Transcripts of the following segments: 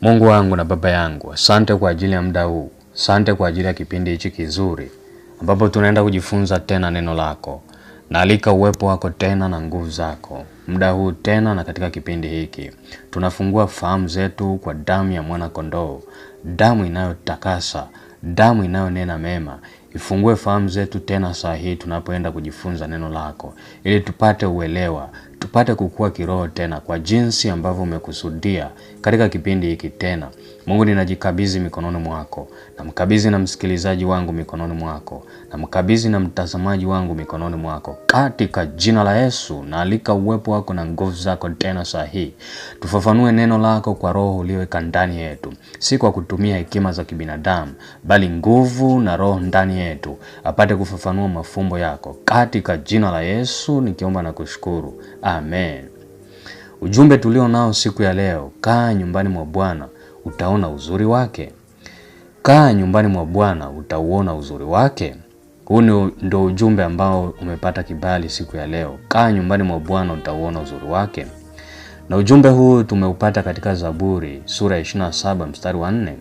Mungu wangu na baba yangu, asante kwa ajili ya muda huu. Asante kwa ajili ya kipindi hichi kizuri ambapo tunaenda kujifunza tena neno lako. Naalika uwepo wako tena na nguvu zako. Muda huu tena na katika kipindi hiki tunafungua fahamu zetu kwa damu ya mwana kondoo, damu inayotakasa, damu inayonena mema. Ifungue fahamu zetu tena saa hii tunapoenda kujifunza neno lako, ili tupate uelewa, tupate kukua kiroho tena kwa jinsi ambavyo umekusudia katika kipindi hiki tena. Mungu, ninajikabidhi mikononi mwako, na mkabidhi na msikilizaji wangu mikononi mwako, na mkabidhi na mtazamaji wangu mikononi mwako. Katika jina la Yesu, naalika uwepo wako na nguvu zako tena saa hii. Tufafanue neno lako kwa roho ulioweka ndani yetu, si kwa kutumia hekima za kibinadamu, bali nguvu na roho ndani yetu apate kufafanua mafumbo yako. Katika jina la Yesu nikiomba na kushukuru. Amen. Ujumbe tulio nao siku ya leo: kaa nyumbani mwa Bwana utaona uzuri wake. Kaa nyumbani mwa Bwana utauona uzuri wake. Huu ndio ujumbe ambao umepata kibali siku ya leo. Kaa nyumbani mwa Bwana utauona uzuri wake. Na ujumbe huu tumeupata katika Zaburi sura ya 27 mstari wa 4.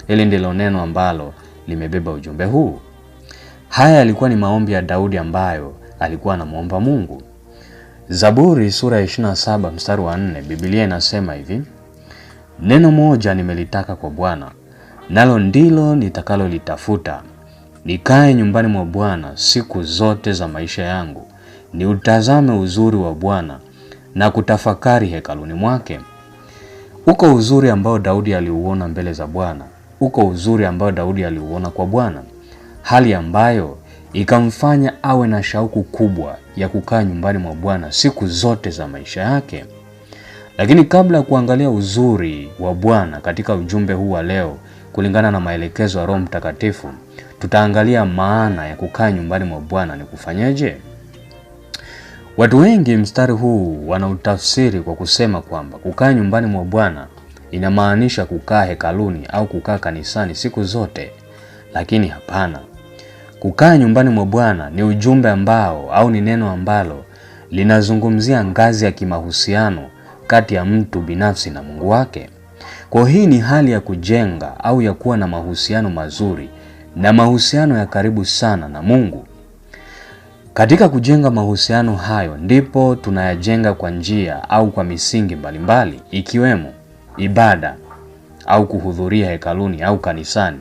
Hili ndilo neno ambalo limebeba ujumbe huu. Haya yalikuwa ni maombi ya Daudi ambayo alikuwa anamuomba Mungu. Zaburi sura ya 27 mstari wa 4, Biblia inasema hivi: neno moja nimelitaka kwa Bwana, nalo ndilo nitakalolitafuta, nikae nyumbani mwa Bwana siku zote za maisha yangu, niutazame uzuri wa Bwana na kutafakari hekaluni mwake. Uko uzuri ambao Daudi aliuona mbele za Bwana. Uko uzuri ambao Daudi aliuona kwa Bwana, hali ambayo ikamfanya awe na shauku kubwa ya kukaa nyumbani mwa Bwana siku zote za maisha yake. Lakini kabla ya kuangalia uzuri wa Bwana katika ujumbe huu wa leo, kulingana na maelekezo ya Roho Mtakatifu, tutaangalia maana ya kukaa nyumbani mwa Bwana ni kufanyaje. Watu wengi mstari huu wanautafsiri kwa kusema kwamba kukaa nyumbani mwa Bwana inamaanisha kukaa hekaluni au kukaa kanisani siku zote. Lakini hapana. Kukaa nyumbani mwa Bwana ni ujumbe ambao au ni neno ambalo linazungumzia ngazi ya kimahusiano kati ya mtu binafsi na Mungu wake. Kwa hii ni hali ya kujenga au ya kuwa na mahusiano mazuri na mahusiano ya karibu sana na Mungu. Katika kujenga mahusiano hayo ndipo tunayajenga kwa njia au kwa misingi mbalimbali, ikiwemo ibada au kuhudhuria hekaluni au kanisani,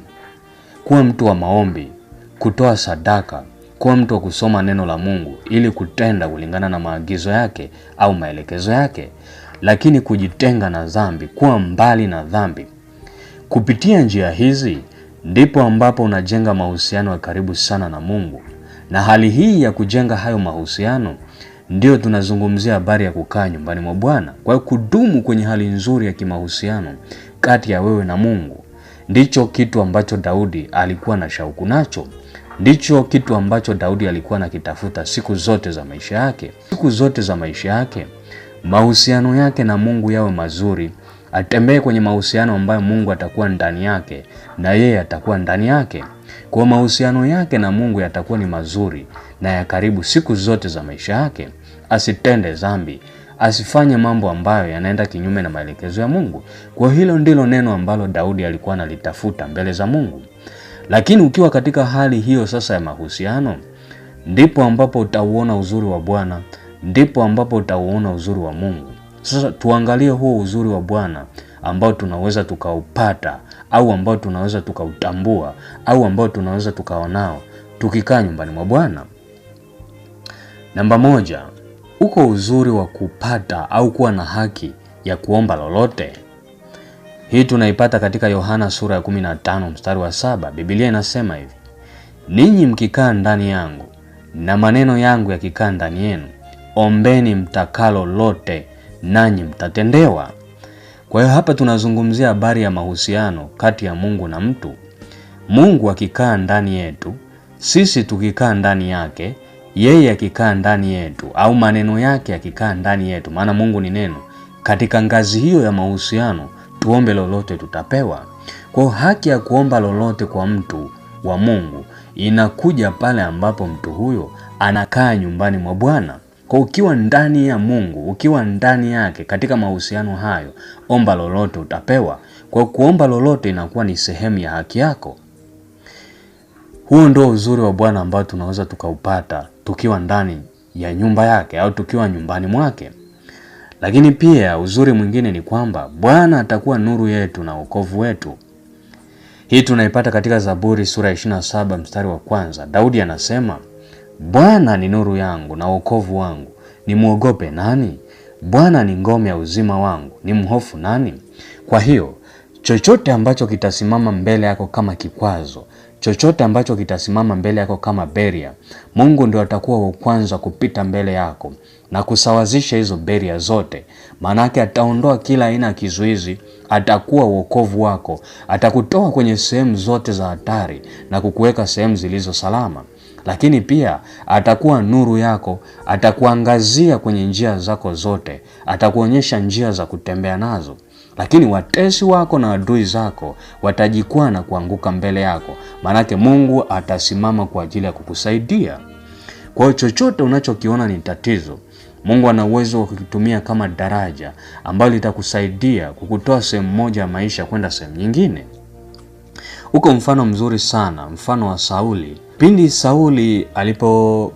kuwa mtu wa maombi, kutoa sadaka, kuwa mtu wa kusoma neno la Mungu ili kutenda kulingana na maagizo yake au maelekezo yake, lakini kujitenga na dhambi, kuwa mbali na dhambi. Kupitia njia hizi ndipo ambapo unajenga mahusiano ya karibu sana na Mungu. Na hali hii ya kujenga hayo mahusiano ndio tunazungumzia habari ya kukaa nyumbani mwa Bwana. Kwa hiyo kudumu kwenye hali nzuri ya kimahusiano kati ya wewe na Mungu ndicho kitu ambacho Daudi alikuwa na shauku nacho. Ndicho kitu ambacho Daudi alikuwa anakitafuta siku zote za maisha yake. Siku zote za maisha yake mahusiano yake na Mungu yawe mazuri. Atembee kwenye mahusiano ambayo Mungu atakuwa ndani yake na yeye atakuwa ndani yake. Kwa mahusiano yake na Mungu yatakuwa ni mazuri na ya karibu siku zote za maisha yake. Asitende dhambi, asifanye mambo ambayo yanaenda kinyume na maelekezo ya Mungu. Kwa hilo ndilo neno ambalo Daudi alikuwa analitafuta mbele za Mungu. Lakini ukiwa katika hali hiyo sasa ya mahusiano, ndipo ambapo utauona uzuri wa Bwana, ndipo ambapo utauona uzuri wa Mungu. Sasa tuangalie huo uzuri wa Bwana ambao tunaweza tukaupata au ambao tunaweza tukautambua au ambao tunaweza tukaonao tukikaa nyumbani mwa Bwana. Namba 1, uko uzuri wa kupata au kuwa na haki ya kuomba lolote. Hii tunaipata katika Yohana sura ya 15 mstari wa 7. Biblia inasema hivi: ninyi mkikaa ndani yangu na maneno yangu yakikaa ndani yenu, ombeni mtakalo lote nanyi mtatendewa. Kwa hiyo hapa tunazungumzia habari ya mahusiano kati ya Mungu na mtu. Mungu akikaa ndani yetu, sisi tukikaa ndani yake, yeye akikaa ndani yetu au maneno yake yakikaa ndani yetu, maana Mungu ni neno. Katika ngazi hiyo ya mahusiano, tuombe lolote tutapewa. Kwa haki ya kuomba lolote kwa mtu wa Mungu inakuja pale ambapo mtu huyo anakaa nyumbani mwa Bwana. Kwa ukiwa ndani ya Mungu, ukiwa ndani yake katika mahusiano hayo, omba lolote utapewa. Kwa kuomba lolote inakuwa ni sehemu ya haki yako. Huo ndio uzuri wa Bwana ambao tunaweza tukaupata tukiwa ndani ya nyumba yake au tukiwa nyumbani mwake. Lakini pia uzuri mwingine ni kwamba Bwana atakuwa nuru yetu na wokovu wetu. Hii tunaipata katika Zaburi sura 27 mstari wa 1. Daudi anasema, Bwana ni nuru yangu na wokovu wangu, nimwogope nani? Bwana ni ngome ya uzima wangu, nimhofu nani? Kwa hiyo, chochote ambacho kitasimama mbele yako kama kikwazo, chochote ambacho kitasimama mbele yako kama beria, Mungu ndio atakuwa wa kwanza kupita mbele yako na kusawazisha hizo beria zote. Maanake ataondoa kila aina ya kizuizi, atakuwa wokovu wako, atakutoa kwenye sehemu zote za hatari na kukuweka sehemu zilizo salama. Lakini pia atakuwa nuru yako, atakuangazia kwenye njia zako zote, atakuonyesha njia za kutembea nazo. Lakini watesi wako na adui zako watajikwaa na kuanguka mbele yako, maanake Mungu atasimama kwa ajili ya kukusaidia. Kwa hiyo chochote unachokiona ni tatizo, Mungu ana uwezo wa kukitumia kama daraja ambalo litakusaidia kukutoa sehemu moja ya maisha kwenda sehemu nyingine. Uko mfano mzuri sana, mfano wa Sauli. Pindi Sauli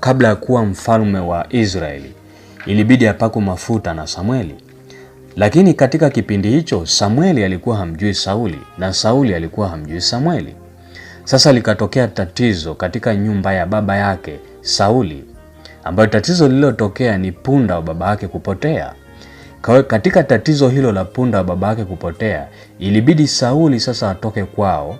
kabla ya kuwa mfalme wa Israeli, ilibidi apakwe mafuta na Samueli. Lakini katika kipindi hicho Samueli alikuwa hamjui Sauli na Sauli alikuwa hamjui Samueli. Sasa likatokea tatizo katika nyumba ya baba yake Sauli, ambayo tatizo lililotokea ni punda wa baba yake kupotea. Katika tatizo hilo la punda wa baba yake kupotea, ilibidi Sauli sasa atoke kwao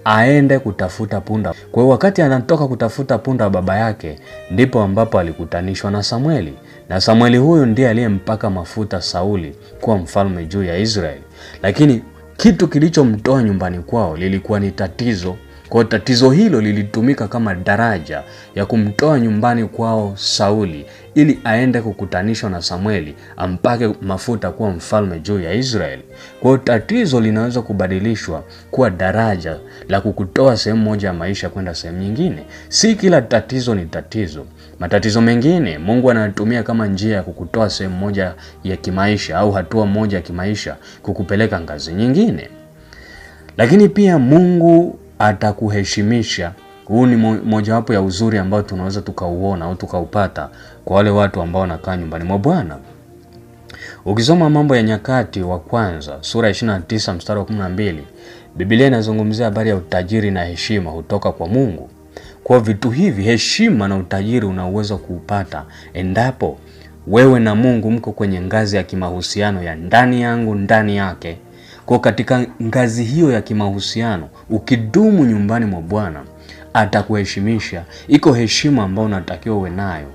aende kutafuta punda. Kwa hiyo wakati anatoka kutafuta punda wa baba yake, ndipo ambapo alikutanishwa na Samueli. Na Samueli huyu ndiye aliyempaka mafuta Sauli kuwa mfalme juu ya Israeli. Lakini kitu kilichomtoa nyumbani kwao lilikuwa ni tatizo. Kwa tatizo hilo lilitumika kama daraja ya kumtoa nyumbani kwao Sauli ili aende kukutanishwa na Samueli ampake mafuta kuwa mfalme juu ya Israeli. Kwa tatizo linaweza kubadilishwa kuwa daraja la kukutoa sehemu moja ya maisha kwenda sehemu nyingine. Si kila tatizo ni tatizo. Matatizo mengine Mungu anatumia kama njia ya kukutoa sehemu moja ya kimaisha au hatua moja ya kimaisha kukupeleka ngazi nyingine. Lakini pia Mungu atakuheshimisha. Huu ni mojawapo ya uzuri ambao tunaweza tukauona au tukaupata kwa wale watu ambao wanakaa nyumbani mwa Bwana. Ukisoma Mambo ya Nyakati wa kwanza sura 29 mstari wa 12, Biblia inazungumzia habari ya utajiri na heshima hutoka kwa Mungu. Kwa vitu hivi, heshima na utajiri una uwezo kuupata endapo wewe na Mungu mko kwenye ngazi ya kimahusiano ya ndani yangu ndani yake. Kwa katika ngazi hiyo ya kimahusiano, ukidumu nyumbani mwa Bwana, atakuheshimisha. Iko heshima ambayo unatakiwa uwe nayo.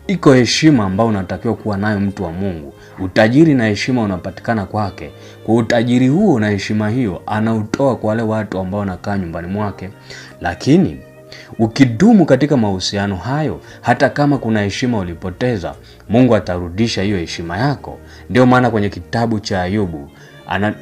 Iko heshima ambayo unatakiwa kuwa nayo mtu wa Mungu. Utajiri na heshima unapatikana kwake. Kwa utajiri huo na heshima hiyo anautoa kwa wale watu ambao wanakaa nyumbani mwake. Lakini ukidumu katika mahusiano hayo, hata kama kuna heshima ulipoteza, Mungu atarudisha hiyo heshima yako. Ndio maana kwenye kitabu cha Ayubu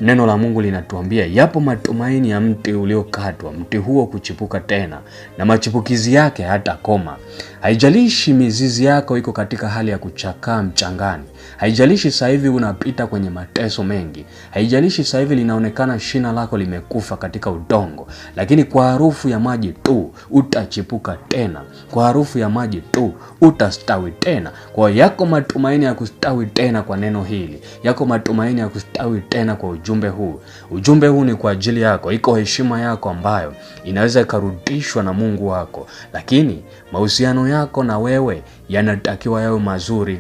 neno la Mungu linatuambia yapo matumaini ya mti uliokatwa, mti huo kuchipuka tena na machipukizi yake hata koma. Haijalishi mizizi yako iko katika hali ya kuchakaa mchangani. Haijalishi sasa hivi unapita kwenye mateso mengi. Haijalishi sasa hivi linaonekana shina lako limekufa katika udongo, lakini kwa harufu ya maji tu utachipuka tena. Kwa harufu ya maji tu utastawi tena. Kwa yako matumaini ya kustawi tena kwa neno hili. Yako matumaini ya kustawi tena kwa ujumbe huu. Ujumbe huu ni kwa ajili yako. Iko heshima yako ambayo inaweza ikarudishwa na Mungu wako. Lakini mahusiano yako na wewe yanatakiwa yawe mazuri.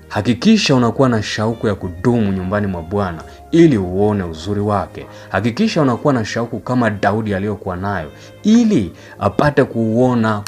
Hakikisha unakuwa na shauku ya kudumu nyumbani mwa Bwana ili uone uzuri wake. Hakikisha unakuwa na shauku kama Daudi aliyokuwa nayo ili apate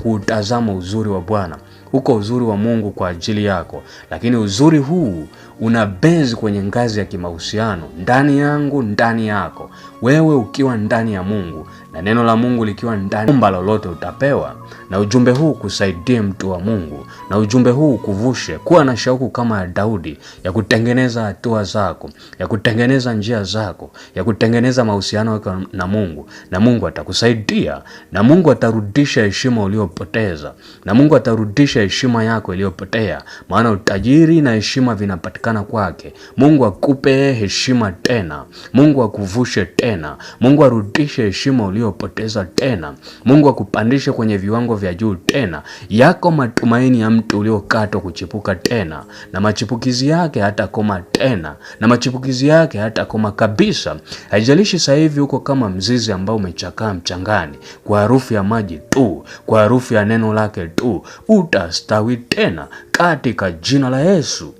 kuutazama uzuri wa Bwana. Uko uzuri wa Mungu kwa ajili yako, lakini uzuri huu una base kwenye ngazi ya kimahusiano, ndani yangu ndani yako. Wewe ukiwa ndani ya Mungu na neno la Mungu likiwa ndani, omba lolote utapewa. Na ujumbe huu kusaidie mtu wa Mungu, na ujumbe huu kuvushe kuwa na shauku kama ya Daudi ya kutengeneza hatua zako, ya kutengeneza kutengeneza njia zako, ya kutengeneza mahusiano yako na Mungu, na Mungu atakusaidia, na Mungu atarudisha heshima uliyopoteza, na Mungu atarudisha heshima yako iliyopotea, maana utajiri na heshima vinapatikana kwake. Mungu akupe heshima tena, Mungu akuvushe tena, Mungu arudishe heshima uliyopoteza tena, Mungu akupandishe kwenye viwango vya juu tena. Yako matumaini ya mtu uliokatwa kuchipuka tena, na machipukizi yake hatakoma tena, na machipukizi yake hatakoma kabisa. Haijalishi sasa hivi uko kama mzizi ambao umechakaa mchangani, kwa harufu ya maji tu, kwa harufu ya neno lake tu, utastawi tena katika jina la Yesu.